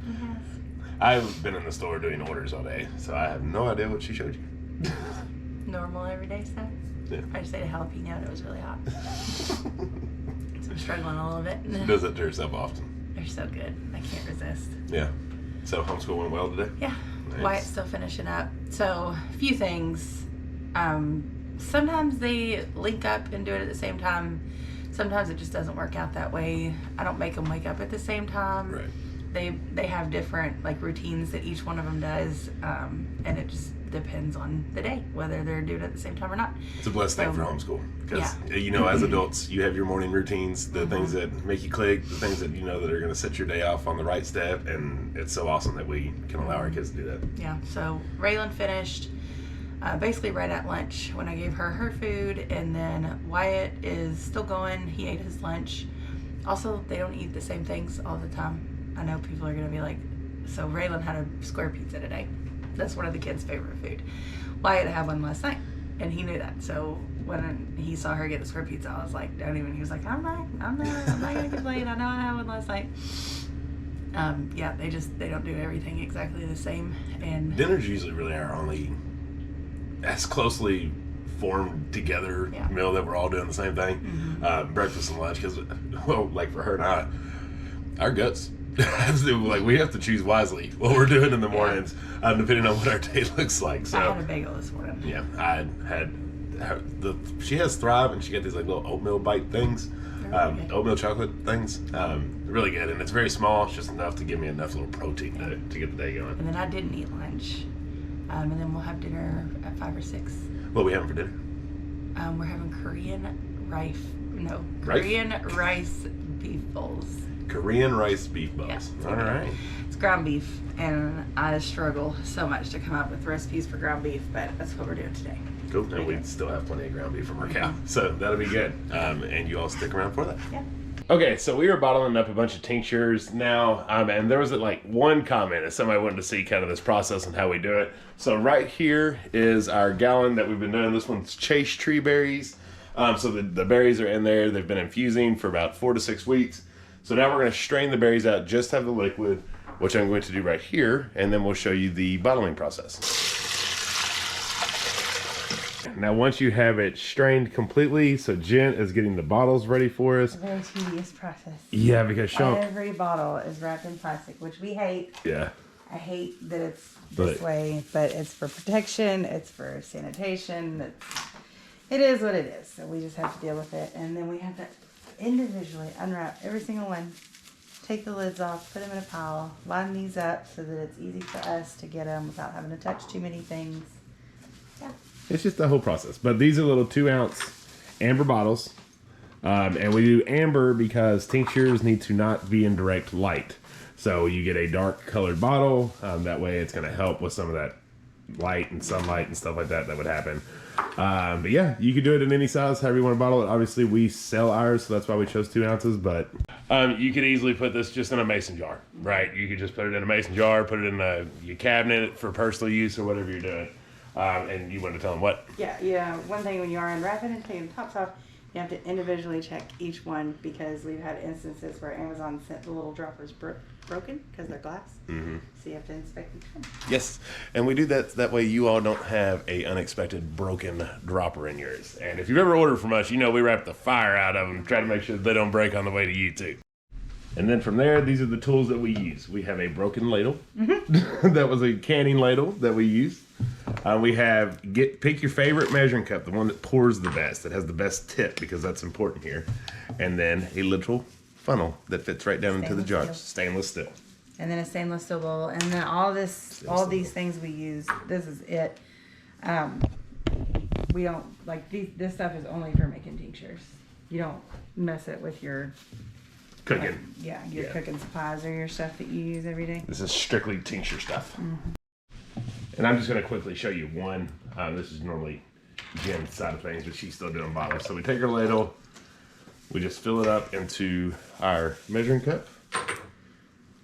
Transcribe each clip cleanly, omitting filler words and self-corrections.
Yes. I've been in the store doing orders all day, so I have no idea what she showed you. Normal everyday stuff. Yeah. I just ate a jalapeno and it was really hot. So I'm struggling a little bit. She does that to herself often. They're so good. I can't resist. Yeah. So homeschool went well today? Yeah. Nice. Wyatt's still finishing up. So a few things. Sometimes they link up and do it at the same time. Sometimes it just doesn't work out that way. I don't make them wake up at the same time. Right. They have different like routines that each one of them does, and it just depends on the day whether they're doing it at the same time or not. It's a blessed thing for homeschool because yeah. you know, as adults, you have your morning routines, the things that make you click, the things that you know that are going to set your day off on the right step, and it's so awesome that we can allow our kids to do that. Yeah. So Raylan finished basically right at lunch when I gave her food, and then Wyatt is still going. He ate his lunch. Also, they don't eat the same things all the time. I know people are going to be like, so Raylan had a square pizza today. That's one of the kids' favorite food. Wyatt had one last night, and he knew that. So when he saw her get the square pizza, I was like, don't even. He was like, I'm not going to complain. I know I had one last night. Yeah, they don't do everything exactly the same. And dinners usually really are only as closely formed together meal that we're all doing the same thing. Breakfast and lunch, because, well, like for her and I, our guts. Like we have to choose wisely what we're doing in the mornings, depending on what our day looks like. So I had a bagel this morning. Yeah, I had she has Thrive, and she got these like little oatmeal bite things, really oatmeal chocolate things. Really good, and it's very small. It's just enough to give me enough little protein to get the day going. And then I didn't eat lunch, and then we'll have dinner at 5 or 6. What are we having for dinner? We're having Korean rice beef bowls. Korean rice beef bowls. Yeah. All right. It's ground beef, and I struggle so much to come up with recipes for ground beef, but that's what we're doing today. Cool. And we still have plenty of ground beef from our cow, so that'll be good. And you all stick around for that. Yeah. Okay, so we were bottling up a bunch of tinctures now, and there was like one comment that somebody wanted to see kind of this process and how we do it. So right here is our gallon that we've been doing. This one's Chase tree berries. So the berries are in there. They've been infusing for about 4 to 6 weeks. So now we're going to strain the berries out, just have the liquid, which I'm going to do right here, and then we'll show you the bottling process. Now once you have it strained completely, so Jen is getting the bottles ready for us. A very tedious process. Yeah, because every bottle is wrapped in plastic, which we hate. Yeah. I hate that it's this way, but it's for protection, it's for sanitation, it is what it is. So we just have to deal with it, and then we have to individually unwrap every single one, take the lids off, put them in a pile, line these up so that it's easy for us to get them without having to touch too many things. Yeah. It's just the whole process. But these are little 2-ounce amber bottles. And we do amber because tinctures need to not be in direct light. So you get a dark colored bottle. That way it's going to help with some of that light and sunlight and stuff like that would happen. But yeah, you can do it in any size, however you want to bottle it. Obviously, we sell ours, so that's why we chose 2 ounces. But you could easily put this just in a mason jar, right? You could just put it in a mason jar, put it in your cabinet for personal use or whatever you're doing. And you want to tell them what? Yeah. One thing when you are unwrapping and taking the tops off, you have to individually check each one, because we've had instances where Amazon sent the little droppers broken because they're glass. So you have to inspect each one. Yes, and we do that way you all don't have a unexpected broken dropper in yours. And if you've ever ordered from us, you know we wrap the fire out of them, try to make sure they don't break on the way to you too. And then from there, these are the tools that we use. We have a broken ladle. That was a canning ladle that we use. We have, pick your favorite measuring cup, the one that pours the best, that has the best tip, because that's important here. And then a little funnel that fits right down into the jars, stainless steel. And then a stainless steel bowl, and then all these things we use. This is it. We don't like this stuff is only for making tinctures. You don't mess it with your cooking. Your cooking supplies or your stuff that you use every day. This is strictly tincture stuff. And I'm just going to quickly show you one. This is normally Jen's side of things, but she's still doing bottles. So we take our ladle, we just fill it up into our measuring cup.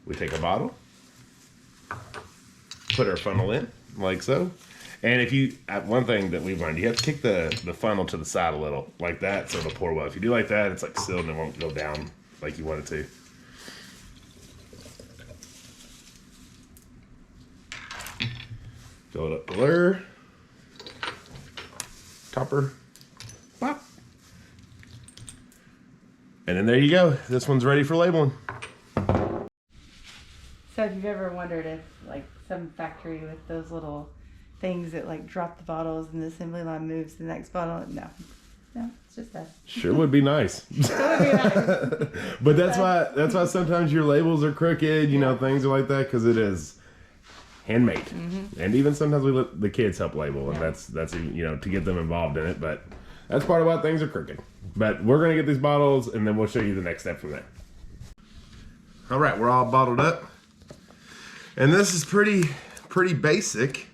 We take a bottle, put our funnel in, like so. And if you, one thing that we've learned, you have to kick the funnel to the side a little, like that, so it'll pour well. If you do like that, it's like sealed and it won't go down like you want it to. Fill it up to there. Topper. Pop. And then there you go. This one's ready for labeling. So if you've ever wondered if like some factory with those little things that like drop the bottles and the assembly line moves to the next bottle, no, it's just us. Sure would be nice. But that's why sometimes your labels are crooked, you know, things are like that, because it is handmade. Mm-hmm. And even sometimes we let the kids help label, and that's you know, to get them involved in it. But that's part of why things are crooked. But we're gonna get these bottles, and then we'll show you the next step from there. All right, we're all bottled up, and this is pretty basic.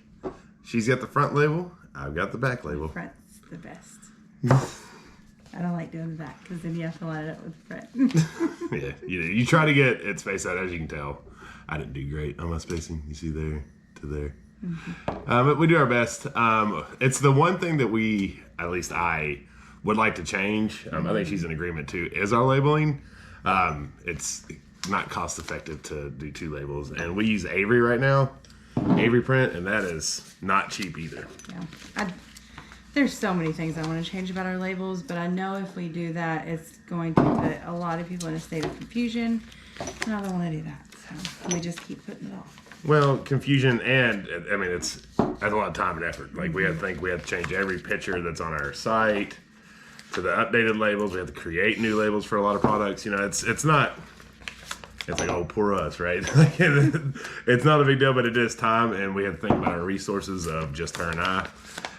She's got the front label. I've got the back label. Front's the best. I don't like doing the back because then you have to line it up with the front. Yeah, you try to get it spaced out. As you can tell, I didn't do great on my spacing. You see there to there. Mm-hmm. But we do our best. It's the one thing that at least I would like to change. I think she's in agreement too, is our labeling. It's not cost effective to do 2 labels, and we use Avery right now, Avery print, and that is not cheap either. Yeah, there's so many things I want to change about our labels, but I know if we do that, it's going to put a lot of people in a state of confusion, and I don't want to do that, so we just keep putting it off. Well, confusion, and I mean, that's a lot of time and effort. Like we have to change every picture that's on our site to the updated labels. We have to create new labels for a lot of products. You know, it's not. It's like, oh, poor us, right? It's not a big deal, but it is time, and we have to think about our resources of just her and I.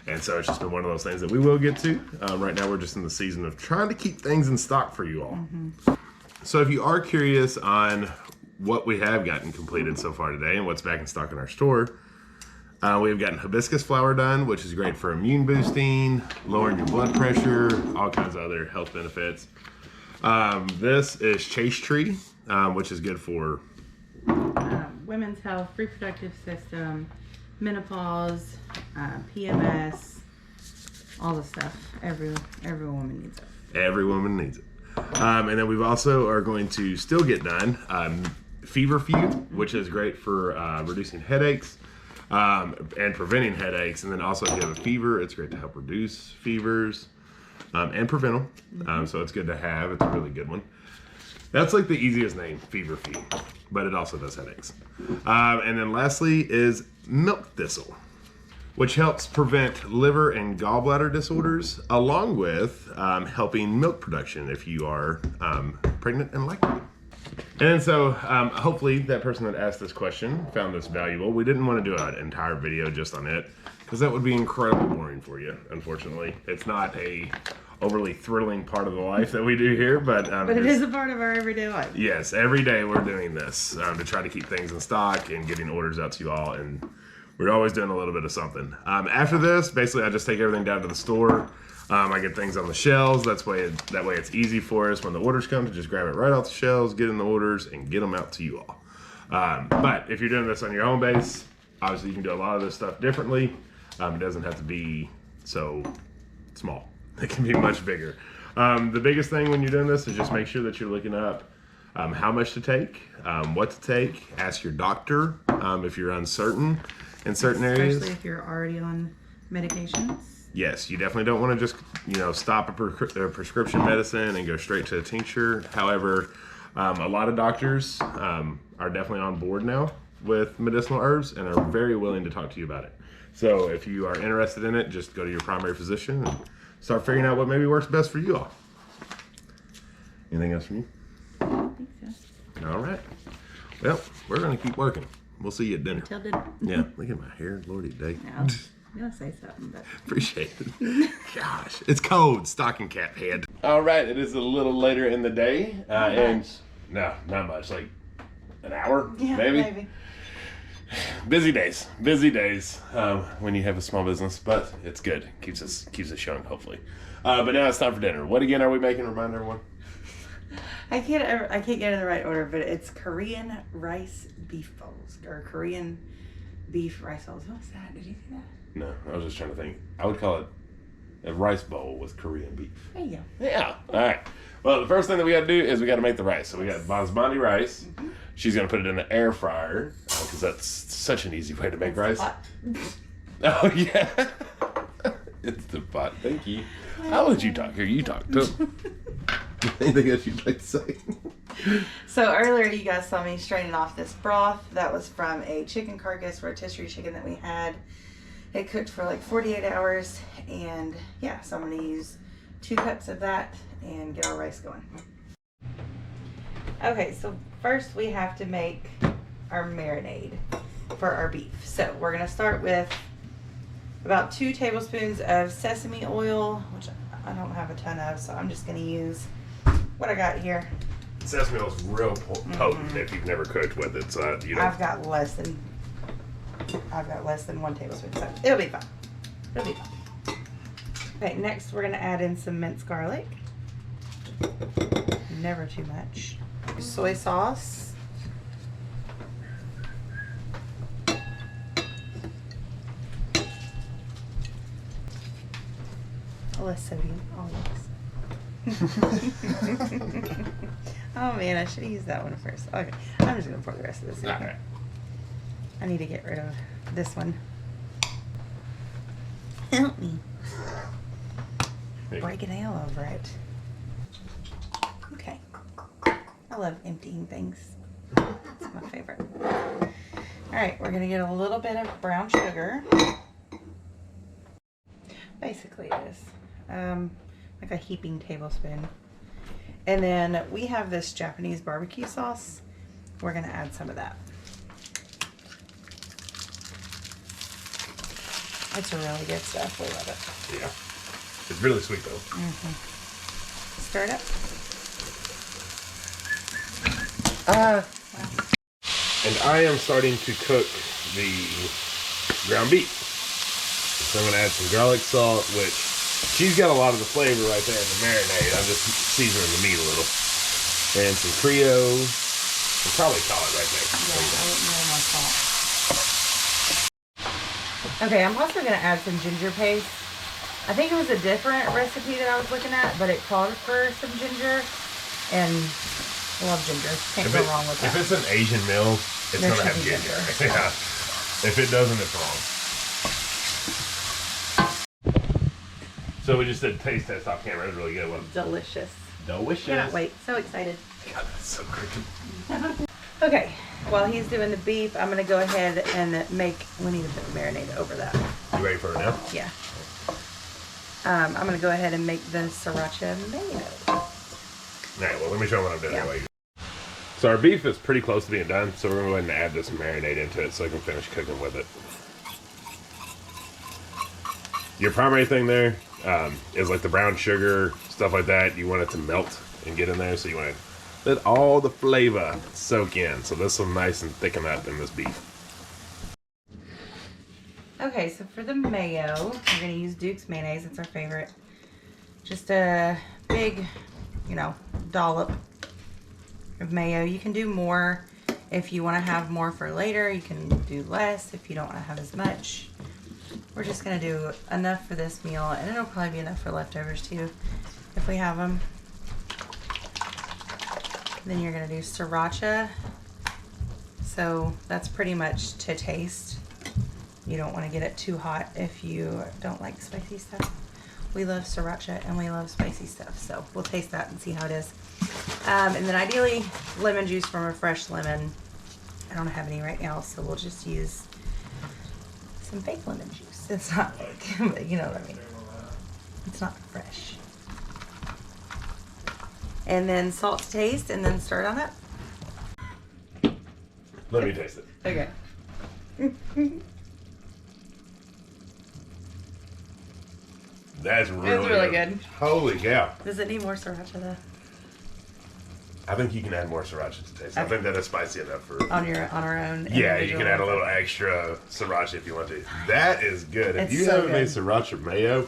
And so it's just been one of those things that we will get to. Right now, we're just in the season of trying to keep things in stock for you all. Mm-hmm. So if you are curious on what we have gotten completed so far today and what's back in stock in our store, we've gotten hibiscus flower done, which is great for immune boosting, lowering your blood pressure, all kinds of other health benefits. This is chase tree, which is good for women's health, reproductive system, menopause, PMS, all the stuff. Every woman needs it. Every woman needs it. And then we've also are going to still get done feverfew, which is great for reducing headaches and preventing headaches. And then also if you have a fever, it's great to help reduce fevers and prevent them. So it's good to have. It's a really good one. That's like the easiest name, feverfew, but it also does headaches. And then lastly is milk thistle, which helps prevent liver and gallbladder disorders, along with helping milk production if you are pregnant and lactating. And so hopefully that person that asked this question found this valuable. We didn't want to do an entire video just on it because that would be incredibly boring for you, unfortunately. It's not a overly thrilling part of the life that we do here, but it is a part of our everyday life. Yes, every day we're doing this to try to keep things in stock and getting orders out to you all, and we're always doing a little bit of something. After this, basically I just take everything down to the store. I get things on the shelves. That way it's easy for us when the orders come to just grab it right off the shelves, get in the orders, and get them out to you all. But if you're doing this on your own base, obviously you can do a lot of this stuff differently. It doesn't have to be so small. It can be much bigger. The biggest thing when you're doing this is just make sure that you're looking up how much to take, what to take. Ask your doctor if you're uncertain in certain areas. Especially if you're already on medications. Yes, you definitely don't want to just stop a prescription medicine and go straight to a tincture. However, a lot of doctors are definitely on board now with medicinal herbs and are very willing to talk to you about it. So if you are interested in it, just go to your primary physician and start figuring out what maybe works best for you all. Anything else from you? I think so. All right. Well, we're going to keep working. We'll see you at dinner. Until dinner. Yeah, look at my hair. Lordy day. I'm going to say something, but... Appreciate it. Gosh, it's cold. Stocking cap head. All right, it is a little later in the day. No, not much. Like an hour, maybe. Busy days when you have a small business, but it's good. Keeps us young, hopefully. But now it's time for dinner. What again are we making? Remind everyone. I can't get in the right order, but it's Korean rice beef bowls or Korean beef rice bowls. What's that? Did you see that? No, I was just trying to think. I would call it a rice bowl with Korean beef. There you go. Yeah. All right. Well, the first thing that we got to do is we got to make the rice. So we got basmati rice. Mm-hmm. She's going to put it in the air fryer because that's such an easy way to make rice. Oh, yeah. It's the pot. Thank you. I'll let you talk. Here, you talk too. Anything else you'd like to say? So earlier you guys saw me straining off this broth. That was from a chicken carcass, rotisserie chicken that we had. It cooked for like 48 hours. And yeah, so I'm going to use 2 cups of that and get our rice going. Okay, so first we have to make our marinade for our beef. So we're going to start with about 2 tablespoons of sesame oil, which I don't have a ton of, so I'm just going to use what I got here. Sesame oil is real potent if you've never cooked with it. So you know. I've got less than 1 tablespoon, so it'll be fine. It'll be fine. Okay, next we're going to add in some minced garlic. Never too much. Soy sauce. Less sodium, always. Oh man, I should have used that one first. Okay, I'm just gonna pour the rest of this in here. I need to get rid of this one. Help me. Breaking all over it. Okay. I love emptying things. It's my favorite. Alright, we're gonna get a little bit of brown sugar. Basically it is. Like a heaping tablespoon. And then we have this Japanese barbecue sauce. We're going to add some of that. It's really good stuff. We love it. Yeah. It's really sweet though. Stir it up. And I am starting to cook the ground beef. So I'm going to add some garlic salt, which she's got a lot of the flavor right there in the marinade. I'm just seasoning the meat a little. And some Creole. We'll probably call it right there. Yeah, I wouldn't know my salt. Okay, I'm also going to add some ginger paste. I think it was a different recipe that I was looking at, but it called for some ginger. And I love ginger. Can't go wrong with that. If it's an Asian meal, it's going to have ginger. Yeah. If it doesn't, it's wrong. So we just did taste test off camera. It was really good. Wasn't it? Delicious. Delicious. Cannot wait. So excited. God, that's so cricket. Okay, while he's doing the beef, I'm going to go ahead and we need to put the marinade over that. You ready for it now? Yeah. I'm going to go ahead and make the sriracha mayo. Alright, well let me show you what I'm doing anyway. So our beef is pretty close to being done, so we're going to go ahead and add this marinade into it so I can finish cooking with it. Your primary thing there is like the brown sugar, stuff like that. You want it to melt and get in there, so you want to let all the flavor soak in. So this will nice and thicken up in this beef. Okay, so for the mayo, we're going to use Duke's mayonnaise. It's our favorite. Just a big, dollop of mayo. You can do more if you want to have more for later. You can do less if you don't want to have as much. We're just going to do enough for this meal, and it'll probably be enough for leftovers too if we have them. Then you're going to do sriracha. So that's pretty much to taste. You don't want to get it too hot if you don't like spicy stuff. We love sriracha and we love spicy stuff, so we'll taste that and see how it is. And then ideally lemon juice from a fresh lemon. I don't have any right now, so we'll just use some fake lemon juice. It's not fake, but you know what I mean. It's not fresh. And then salt to taste, and then stir it on up. Let me taste it. Okay. That's really good. Holy cow. Does it need more sriracha though? I think you can add more sriracha to taste. Okay. I think that is spicy enough for on our own. Yeah, you can add a little extra sriracha if you want to. That is good. If you haven't made sriracha mayo,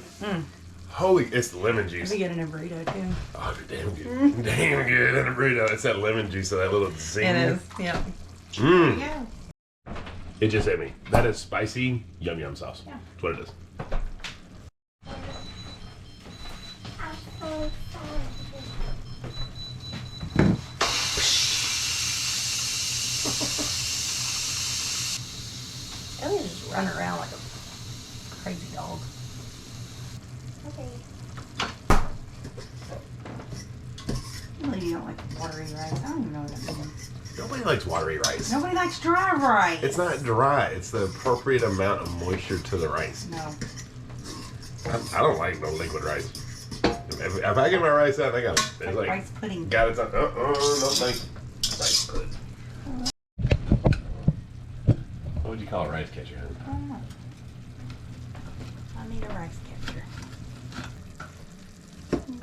holy, it's the lemon juice. We get it in a burrito too. Oh, damn good. Damn good in a burrito. It's that lemon juice, so that little zing. It is, yeah. Yeah. It just hit me. That is spicy yum yum sauce. Yeah. That's what it is. Ellie just run around like a crazy dog. Okay. Really, you don't like watery rice. I don't even know what that means. Nobody likes watery rice. Nobody likes dry rice. It's not dry. It's the appropriate amount of moisture to the rice. No. I don't like no liquid rice. If I get my rice out, I got it. It's like rice pudding. Got it. No thank you. Rice pudding. What would you call a rice catcher? I don't know. I need a rice catcher.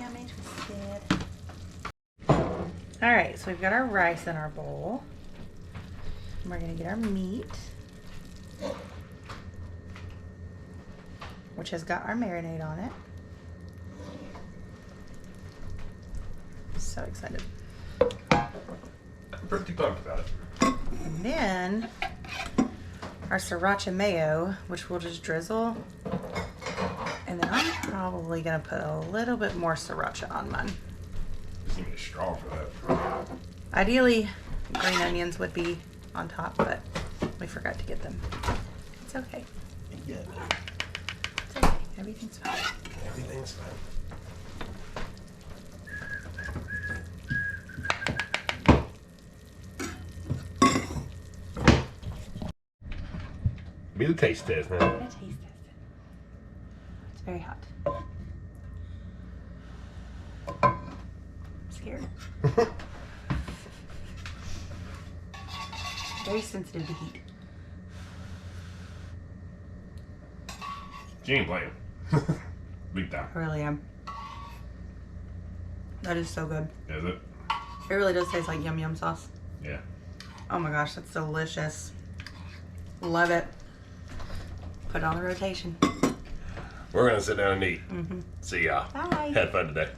Yummy twisted. Alright, so we've got our rice in our bowl. And we're going to get our meat, which has got our marinade on it. So excited. I'm pretty pumped about it. And then our sriracha mayo, which we'll just drizzle. And then I'm probably going to put a little bit more sriracha on mine. Just need a straw for that. Ideally, green onions would be on top, but we forgot to get them. It's okay. Yeah. It's okay. Everything's fine. Everything's fine. Be the taste test, man. A taste test. It's very hot. I'm scared. Very sensitive to heat. She ain't playing. Big time. I really am. That is so good. Is it? It really does taste like yum yum sauce. Yeah. Oh my gosh, that's delicious. Love it. Put it on the rotation. We're gonna sit down and eat. Mm-hmm. See y'all. Bye. Had fun today.